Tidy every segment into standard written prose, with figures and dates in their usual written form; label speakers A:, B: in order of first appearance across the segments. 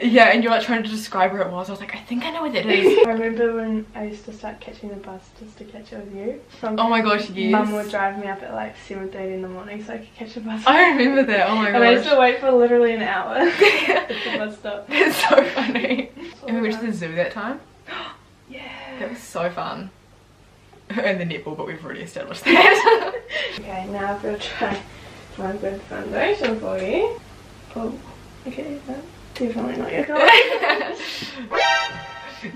A: Yeah, and you're like trying to describe where it was. I was like, I think I know where that is.
B: I remember when I used to start catching the bus just to catch it with you.
A: Oh my gosh, yes.
B: Mum would drive me up at like 7:30 in the morning so I could catch a bus.
A: I remember that, oh my gosh.
B: And I used to wait for literally an hour at the bus stop.
A: It's so funny. And we went to the zoo that time.
B: Yeah.
A: That was so fun. And the netball, but we've already established that.
B: Okay, now I'm going to try my good foundation for you. Oh, okay, that's definitely not your colour.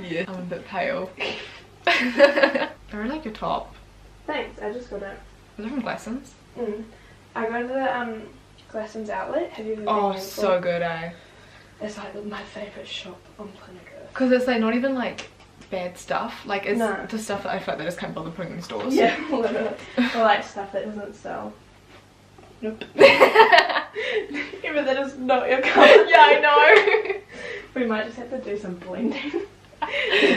A: Yeah, I'm a bit pale. I really like your top.
B: Thanks, I just got it.
A: Is it from Glassons?
B: I go to the Glassons outlet. Have you ever been
A: Oh,
B: there
A: so
B: before?
A: good, eh?
B: It's like my favourite shop on planet Earth.
A: Because it's like not even like bad stuff. Like it's
B: No.
A: the stuff that I feel like they just can't bother putting in stores.
B: Yeah, literally. Or like stuff that doesn't sell. Nope. Even that is not your colour.
A: Yeah, I know.
B: We might just have to do some blending.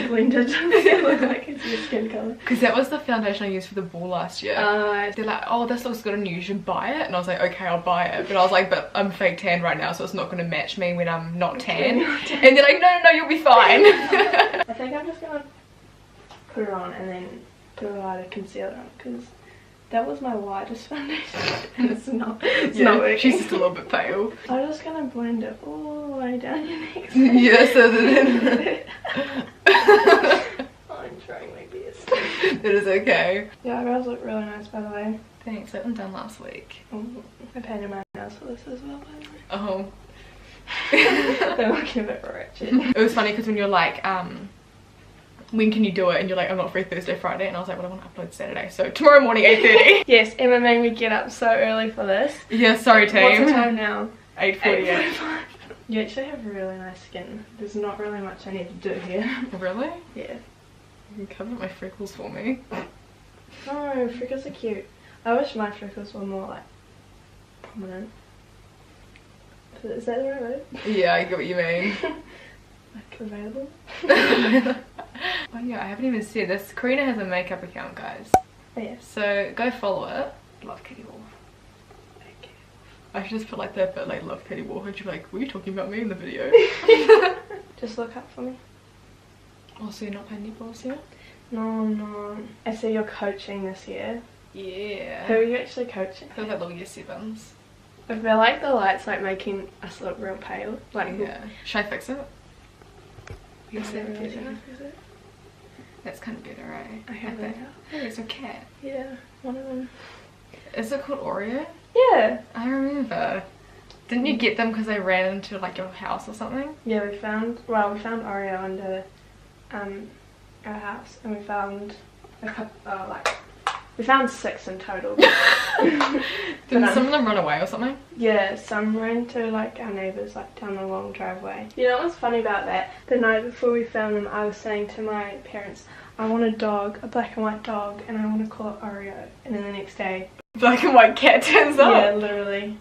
B: Blend it to look like it's your skin colour.
A: Because that was the foundation I used for the ball last year. They're like, oh, this looks good on you, you should buy it. And I was like, okay, I'll buy it. But I was like, but I'm fake tan right now, so it's not going to match me when I'm not tan. And they're like, no, you'll be fine.
B: I think I'm just going to put it on and then put a lighter concealer on, because that was my lightest foundation and it's not working.
A: She's just a little bit pale.
B: I'm just going to blend it all the way down your neck.
A: Yeah, so then...
B: I'm trying my best.
A: It is okay.
B: Your eyebrows look really nice, by the way.
A: Thanks, that one done last week.
B: I painted my nails for this as well, by the way.
A: Oh.
B: They're looking a bit wretched.
A: It was funny because when you're like, when can you do it? And you're like, I'm not free Thursday, Friday. And I was like, well, I want to upload Saturday. So tomorrow morning, 8:30.
B: Yes, Emma made me get up so early for this.
A: Yeah, sorry team.
B: What's the time now?
A: 8:48.
B: You actually have really nice skin. There's not really much I need to do here.
A: Really?
B: Yeah.
A: You can cover my freckles for me.
B: No, freckles are cute. I wish my freckles were more like prominent. Is that the right word?
A: Yeah, I get what you mean.
B: Like available?
A: Oh yeah, I haven't even said this. Karina has a makeup account, guys.
B: Oh yeah.
A: So go follow it. Love Kitty Wolf. Okay. I should just put like that, but like love Kitty Wolf. And she'd be like, were you talking about me in the video?
B: Just look up for me.
A: Oh, so you're not playing netballs yet?
B: No. I see you're coaching this year.
A: Yeah.
B: Who are you actually coaching?
A: Feels like little year 7s.
B: I feel like the light's like making us look real pale. Like,
A: Yeah. Should I fix it?
B: Is that really enough, is it?
A: That's kind of better, right?
B: I have
A: think.
B: that.
A: Oh, it's a cat.
B: Yeah, one of them.
A: Is it called Oreo?
B: Yeah.
A: I remember. Didn't you get them because they ran into like your house or something?
B: Yeah, we found Oreo under our house, and we found a couple, we found 6 in total.
A: Didn't some of them run away or something?
B: Yeah, some ran to like our neighbours like down the long driveway. You know what's funny about that? The night before we found them, I was saying to my parents, I want a dog, a black and white dog, and I want to call it Oreo. And then the next day,
A: Black and white cat turns up.
B: yeah, literally.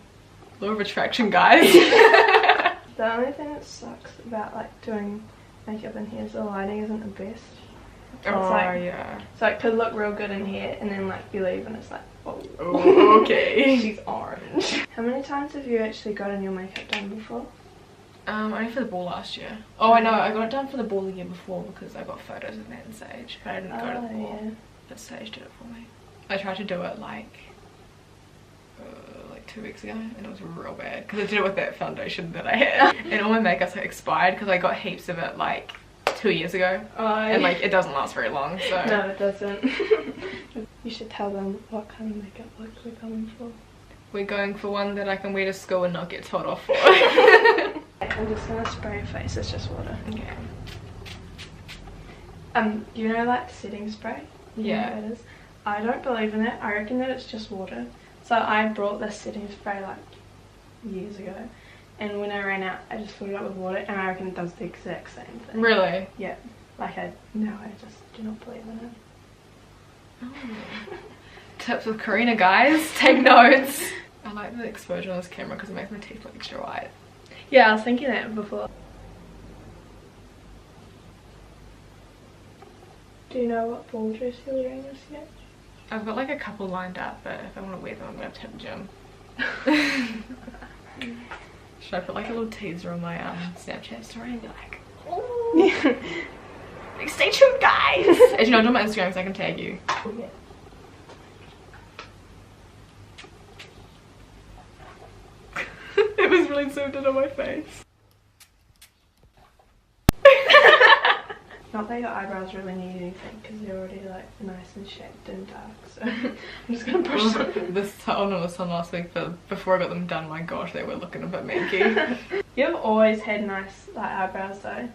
A: Law of attraction, guys.
B: The only thing that sucks about like doing makeup in here is the lighting isn't the best.
A: Oh,
B: like,
A: yeah.
B: So it could look real good in here, and then like you leave and it's like,
A: oh, okay.
B: She's orange. How many times have you actually gotten your makeup done before?
A: Only for the ball last year. Oh, I know. I got it done for the ball the year before because I got photos of Nat and Sage, but I didn't go to the ball.
B: Yeah.
A: But Sage did it for me. I tried to do it like 2 weeks ago, and it was real bad because I did it with that foundation that I had, and all my makeup's like expired because I got heaps of it like 2 years ago.
B: Oh,
A: and like it doesn't last very long, so
B: no, it doesn't. You should tell them what kind of makeup look we're going for.
A: we're going for one that I can wear to school and not get told off for.
B: I'm just gonna spray your face. It's just water.
A: Okay.
B: You know like setting spray? You know
A: Yeah.
B: what it is? I don't believe in it. I reckon that it's just water. So I brought this setting spray like years ago, and when I ran out I just filled it up with water, and I reckon it does the exact same thing.
A: Really?
B: Yeah. Like I just do not believe in it.
A: Oh. Tips with Karina, guys. Take notes. I like the exposure on this camera because it makes my teeth look extra white.
B: Yeah, I was thinking that before. Do you know what ball dress you're wearing this year?
A: I've got like a couple lined up, but if I want to wear them I'm going to have to hit the gym. Should I put like a little teaser on my Snapchat story and be like, oh, like, stay tuned, guys. As you know, on my Instagram, so I can tag you.
B: Yeah.
A: It was really zoomed in on my face.
B: Not that your eyebrows really need anything because they're already like nice and shaped and dark, so I'm just gonna brush them.
A: This on was on last week, but before I got them done, my gosh, they were looking a bit manky.
B: You've always had nice like eyebrows though.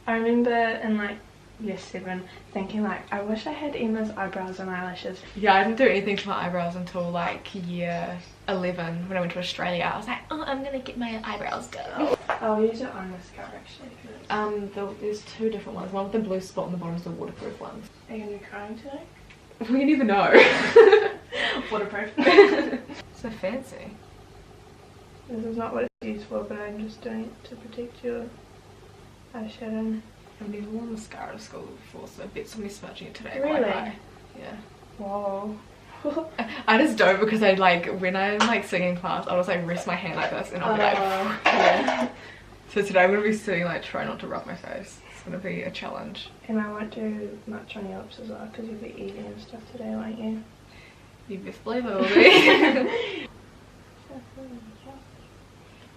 B: I remember in like year 7 thinking like, I wish I had Emma's eyebrows and eyelashes.
A: Yeah, I didn't do anything to my eyebrows until like year 11 when I went to Australia. I was like, oh, I'm gonna get my eyebrows done.
B: I'll use your eye mascara actually.
A: There's 2 different ones. One with the blue spot on the bottom is the waterproof one.
B: Are you gonna be crying today?
A: We never know.
B: Waterproof.
A: So fancy.
B: This is not what it's used for, but I'm just doing it to protect your eyeshadow.
A: I've never worn mascara to school before, so I bet somebody's smudging it today.
B: Really?
A: Quite high. Yeah.
B: Whoa.
A: I just don't, because I like, when I'm like singing class, I'll just like rest my hand like this and I'll be like,
B: yeah.
A: So today I'm going to be sitting like trying not to rub my face. It's going to be a challenge.
B: And I won't do much on your lips as well because you'll be eating and stuff today, won't you?
A: You best believe it will be.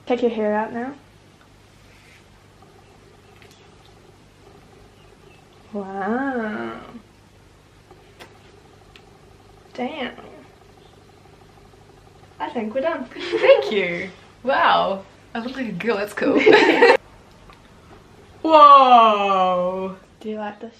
B: Take your hair out now. Wow. Damn. I think we're done.
A: Thank you. Wow. I look like a girl, that's cool. Whoa.
B: Do you like this?